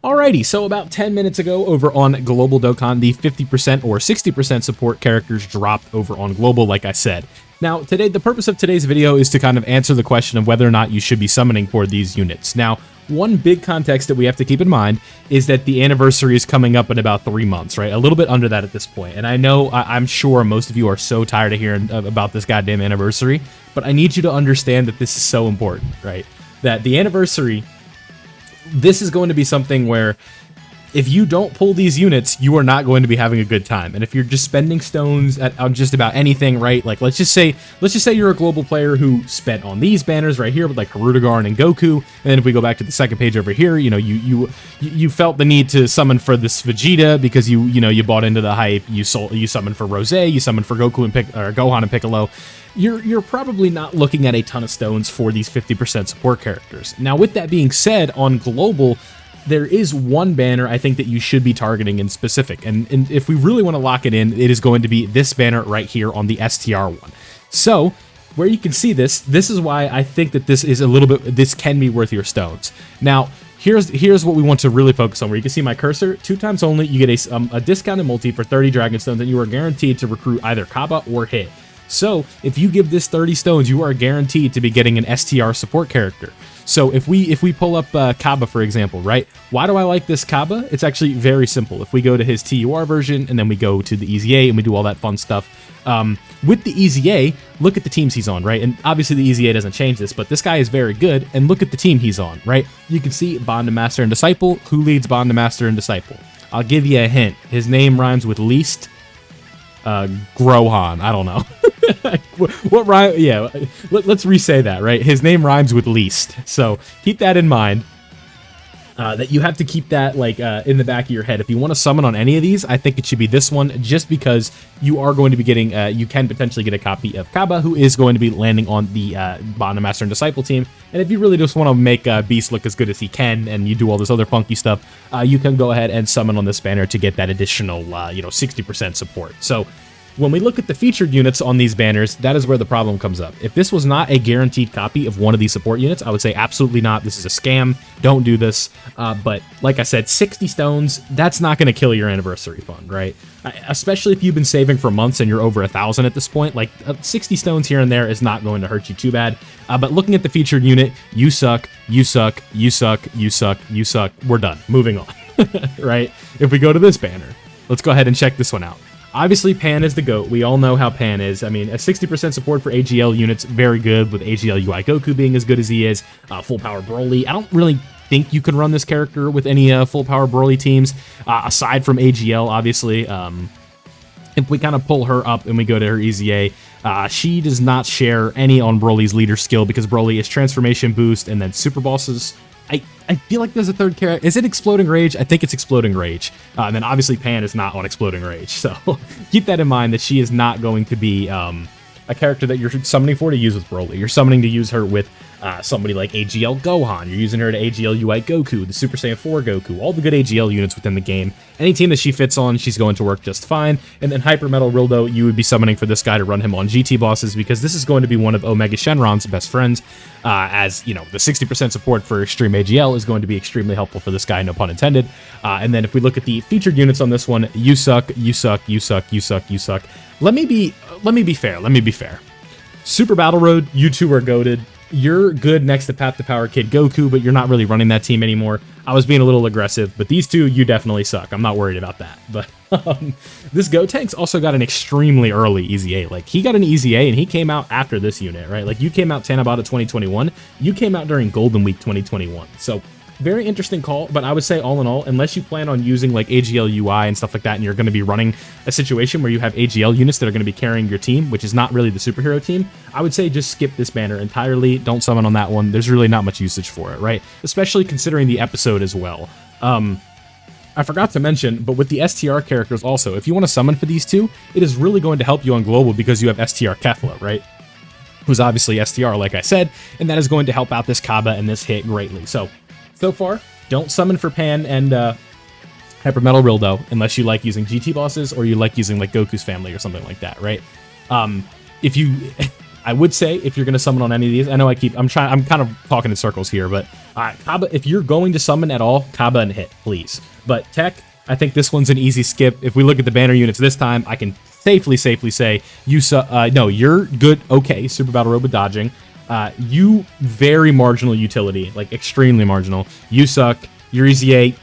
Alrighty, so about 10 minutes ago over on Global Dokkan, the 50% or 60% support characters dropped over on Global, like I said. Now, today, the purpose of today's video is to kind of answer the question of whether or not you should be summoning for these units. Now, one big context that we have to keep in mind is that the anniversary is coming up in about 3 months, right? A little bit under that at this point. And I know, I'm sure most of you are so tired of hearing about this goddamn anniversary, but I need you to understand that this is so important, right? That the anniversary, this is going to be something where if you don't pull these units, you are not going to be having a good time. And if you're just spending stones on just about anything, right? Like let's just say you're a global player who spent on these banners right here with like Hirudegarn and Goku. And then if we go back to the second page over here, you know, you felt the need to summon for this Vegeta because you bought into the hype. You summoned for Rose, you summoned for Goku and Gohan and Piccolo. You're probably not looking at a ton of stones for these 50% support characters. Now, with that being said, on Global, there is one banner I think that you should be targeting in specific, and if we really want to lock it in, it is going to be this banner right here on the STR one. So, where you can see this is why I think that this can be worth your stones. Now, here's what we want to really focus on, where you can see my cursor, 2 times only, you get a discounted multi for 30 Dragon Stones, and you are guaranteed to recruit either Kaba or Hit. So, if you give this 30 stones, you are guaranteed to be getting an STR support character. So if we pull up Kaba, for example, right? Why do I like this Kaba? It's actually very simple. If we go to his TUR version, and then we go to the EZA, and we do all that fun stuff, with the EZA, look at the teams he's on, right? And obviously the EZA doesn't change this, but this guy is very good, and look at the team he's on, right? You can see Bond to Master and Disciple. Who leads Bond to Master and Disciple? I'll give you a hint. His name rhymes with least. Grohan. I don't know. What rhyme? Yeah, let's re-say that, right? His name rhymes with least. So keep that in mind. That you have to keep that like in the back of your head. If you want to summon on any of these, I think it should be this one, just because you are going to be getting, you can potentially get a copy of Kaba, who is going to be landing on the Bond, Master, and Disciple team. And if you really just want to make Beast look as good as he can, and you do all this other funky stuff, you can go ahead and summon on this banner to get that additional, 60% support. So, when we look at the featured units on these banners, that is where the problem comes up. If this was not a guaranteed copy of one of these support units, I would say absolutely not. This is a scam. Don't do this. But like I said, 60 stones, that's not going to kill your anniversary fund, right? Especially if you've been saving for months and you're over 1,000 at this point. Like 60 stones here and there is not going to hurt you too bad. But looking at the featured unit, you suck, you suck, you suck, you suck, you suck. We're done. Moving on, right? If we go to this banner, let's go ahead and check this one out. Obviously, Pan is the GOAT. We all know how Pan is. I mean, a 60% support for AGL units, very good, with AGL UI Goku being as good as he is. Full Power Broly. I don't really think you can run this character with any Full Power Broly teams, aside from AGL, obviously. If we kind of pull her up and we go to her EZA, she does not share any on Broly's leader skill, because Broly is Transformation Boost and then Super Bosses. I feel like there's a third character. Is it Exploding Rage? I think it's Exploding Rage. And then obviously Pan is not on Exploding Rage. So keep that in mind, that she is not going to be a character that you're summoning for to use with Broly. You're summoning to use her with somebody like AGL Gohan. You're using her to AGL UI Goku, the Super Saiyan 4 Goku, all the good AGL units within the game. Any team that she fits on, she's going to work just fine. And then Hyper Metal Rildo, you would be summoning for this guy to run him on GT bosses, because this is going to be one of Omega Shenron's best friends. As you know, the 60% support for Extreme AGL is going to be extremely helpful for this guy, no pun intended. And then if we look at the featured units on this one, you suck, you suck, you suck, you suck, you suck. Let me be fair. Super Battle Road, you two are goated. You're good next to Path to Power Kid Goku, but you're not really running that team anymore. I was being a little aggressive, but these two, you definitely suck. I'm not worried about that. But this Gotenks also got an extremely early EZA. Like, he got an EZA, and he came out after this unit, right? Like, you came out Tanabata 2021. You came out during Golden Week 2021. So, very interesting call, but I would say all in all, unless you plan on using like AGL UI and stuff like that, and you're going to be running a situation where you have AGL units that are going to be carrying your team, which is not really the superhero team, I would say just skip this banner entirely. Don't summon on that one. There's really not much usage for it, right? Especially considering the episode as well. I forgot to mention, but with the STR characters also, if you want to summon for these two, it is really going to help you on Global, because you have STR Kefla, right? Who's obviously STR, like I said, and that is going to help out this Kaba and this hit greatly. So far, don't summon for Pan and Hyper Metal Rildo unless you like using GT bosses, or you like using like Goku's family or something like that, right? If you I would say if you're going to summon on any of these, I know I'm kind of talking in circles here, but Kaba, if you're going to summon at all, Kaba and hit, please. But Tech, I think this one's an easy skip. If we look at the banner units this time, I can safely say you no, you're good. Okay, Super Battle Robe with dodging. You very marginal utility, like extremely marginal. You suck. You're easy 8.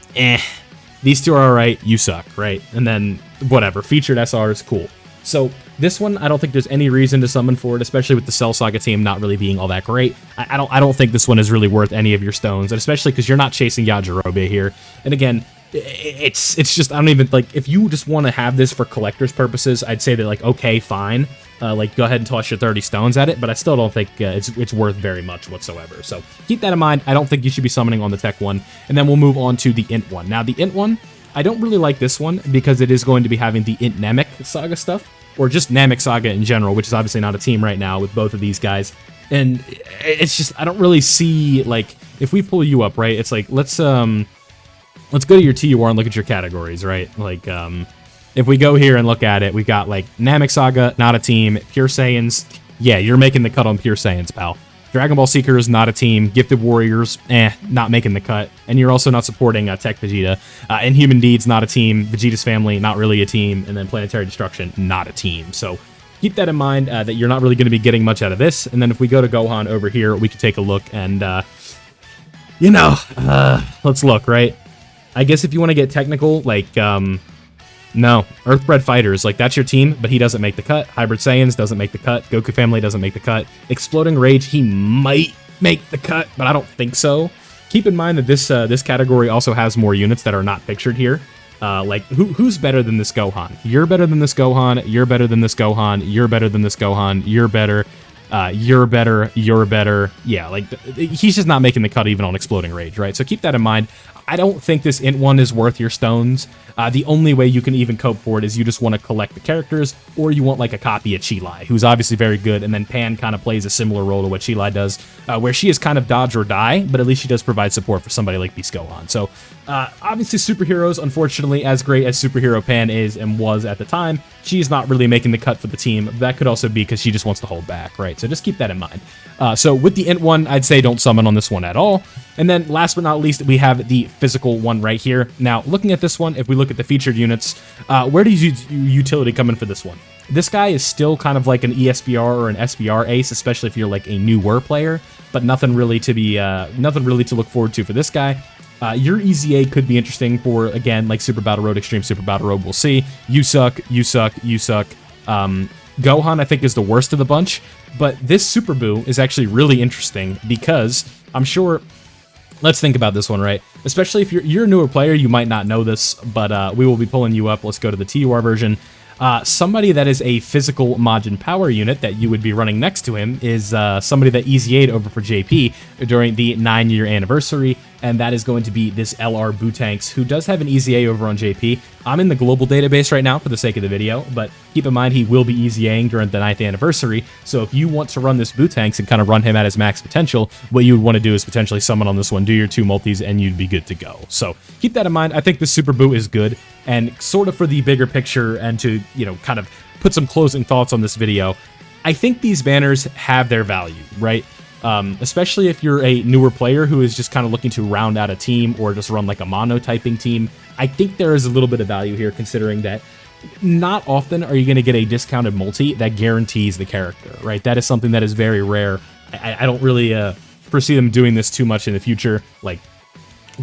These two are alright. You suck, right? And then whatever. Featured SR is cool. So this one, I don't think there's any reason to summon for it, especially with the Cell Saga team not really being all that great. I don't think this one is really worth any of your stones, and especially because you're not chasing Yajirobe here. And again, it's just, I don't even, like, if you just want to have this for collector's purposes, I'd say that, like, okay, fine. Like, go ahead and toss your 30 stones at it, but I still don't think it's worth very much whatsoever. So keep that in mind. I don't think you should be summoning on the Tech one. And then we'll move on to the Int one. Now, the Int one, I don't really like this one because it is going to be having the Int Namek Saga stuff, or just Namek Saga in general, which is obviously not a team right now with both of these guys. And it's just, I don't really see, like, if we pull you up, right, it's like, let's go to your TUR and look at your categories, right? Like, if we go here and look at it, we've got, like, Namek Saga, not a team. Pure Saiyans, yeah, you're making the cut on Pure Saiyans, pal. Dragon Ball Seekers, not a team. Gifted Warriors, not making the cut. And you're also not supporting Tech Vegeta. Inhuman Deeds, not a team. Vegeta's Family, not really a team. And then Planetary Destruction, not a team. So keep that in mind, that you're not really going to be getting much out of this. And then if we go to Gohan over here, we can take a look and, let's look, right? I guess if you want to get technical, like, no. Earthbred Fighters, like, that's your team, but he doesn't make the cut. Hybrid Saiyans doesn't make the cut. Goku Family doesn't make the cut. Exploding Rage, he might make the cut, but I don't think so. Keep in mind that this category also has more units that are not pictured here. Like, who's better than this Gohan? You're better than this Gohan. You're better than this Gohan. You're better than this Gohan. You're better. You're better. You're better. Yeah, like, he's just not making the cut even on Exploding Rage, right? So keep that in mind. I don't think this Int one is worth your stones. The only way you can even cope for it is you just want to collect the characters, or you want, like, a copy of Cheelai, who's obviously very good, and then Pan kind of plays a similar role to what Cheelai does, where she is kind of dodge or die, but at least she does provide support for somebody like Beast Gohan. So, obviously superheroes, unfortunately, as great as Superhero Pan is and was at the time, she's not really making the cut for the team. That could also be because she just wants to hold back, right? So just keep that in mind. So with the Int one, I'd say don't summon on this one at all. And then last but not least, we have the physical one right here. Now, looking at this one, if we look at the featured units, where does utility come in for this one? This guy is still kind of like an ESBR or an SBR ace, especially if you're like a newer player, but nothing really to look forward to for this guy. Your EZA could be interesting for, again, like Super Battle Road, Extreme Super Battle Road, we'll see. You suck, you suck, you suck. Gohan, I think, is the worst of the bunch, but this Super Buu is actually really interesting because I'm sure... Let's think about this one, right? Especially if you're a newer player, you might not know this, but we will be pulling you up. Let's go to the TUR version. Somebody that is a physical Majin Power unit that you would be running next to him is somebody that EZA'd over for JP during the 9-year anniversary, and that is going to be this LR Bootanks, who does have an EZA over on JP. I'm in the global database right now for the sake of the video, but keep in mind he will be EZAing during the 9th anniversary, so if you want to run this Bootanks and kind of run him at his max potential, what you would want to do is potentially summon on this one, do your 2 multis, and you'd be good to go. So keep that in mind. I think the Super Buu is good, and sort of for the bigger picture and to, you know, kind of put some closing thoughts on this video, I think these banners have their value, right? Especially if you're a newer player who is just kind of looking to round out a team or just run like a mono-typing team. I think there is a little bit of value here, considering that not often are you going to get a discounted multi that guarantees the character, right? That is something that is very rare. I don't really foresee them doing this too much in the future. Like,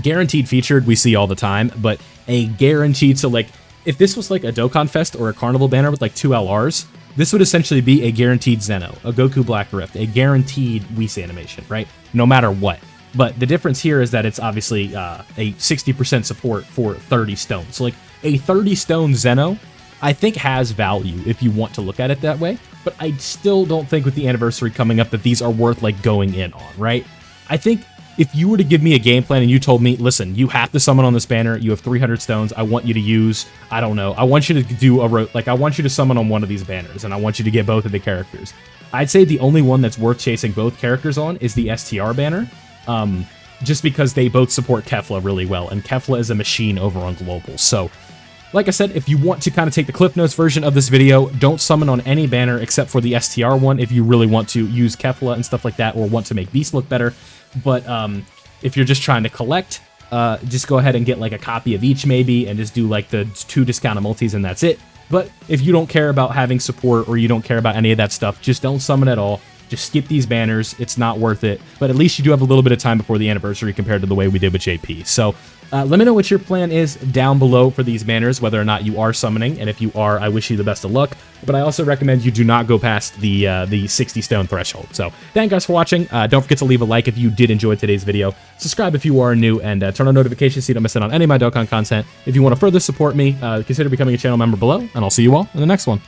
guaranteed featured we see all the time, but a guaranteed, so like, if this was like a Dokkan Fest or a Carnival banner with like 2 LRs, this would essentially be a guaranteed Zeno, a Goku Black Rift, a guaranteed Whis animation, right? No matter what. But the difference here is that it's obviously a 60% support for 30 stones. So like a 30 stone Zeno, I think has value if you want to look at it that way. But I still don't think with the anniversary coming up that these are worth like going in on, right? I think if you were to give me a game plan and you told me, listen, you have to summon on this banner, you have 300 stones, I want you to use, I don't know, I want you to do I want you to summon on one of these banners, and I want you to get both of the characters. I'd say the only one that's worth chasing both characters on is the STR banner, just because they both support Kefla really well, and Kefla is a machine over on Global. So like I said, if you want to kind of take the Cliff Notes version of this video, don't summon on any banner except for the STR one if you really want to use Kefla and stuff like that, or want to make Beast look better. But if you're just trying to collect, just go ahead and get like a copy of each maybe, and just do like the 2 discounted multis, and that's it. But if you don't care about having support, or you don't care about any of that stuff, just don't summon at all. Just skip these banners. It's not worth it. But at least you do have a little bit of time before the anniversary compared to the way we did with JP. So let me know what your plan is down below for these banners, whether or not you are summoning. And if you are, I wish you the best of luck. But I also recommend you do not go past the 60 stone threshold. So thank you guys for watching. Don't forget to leave a like if you did enjoy today's video. Subscribe if you are new, and turn on notifications so you don't miss out on any of my Dokkan content. If you want to further support me, consider becoming a channel member below, and I'll see you all in the next one.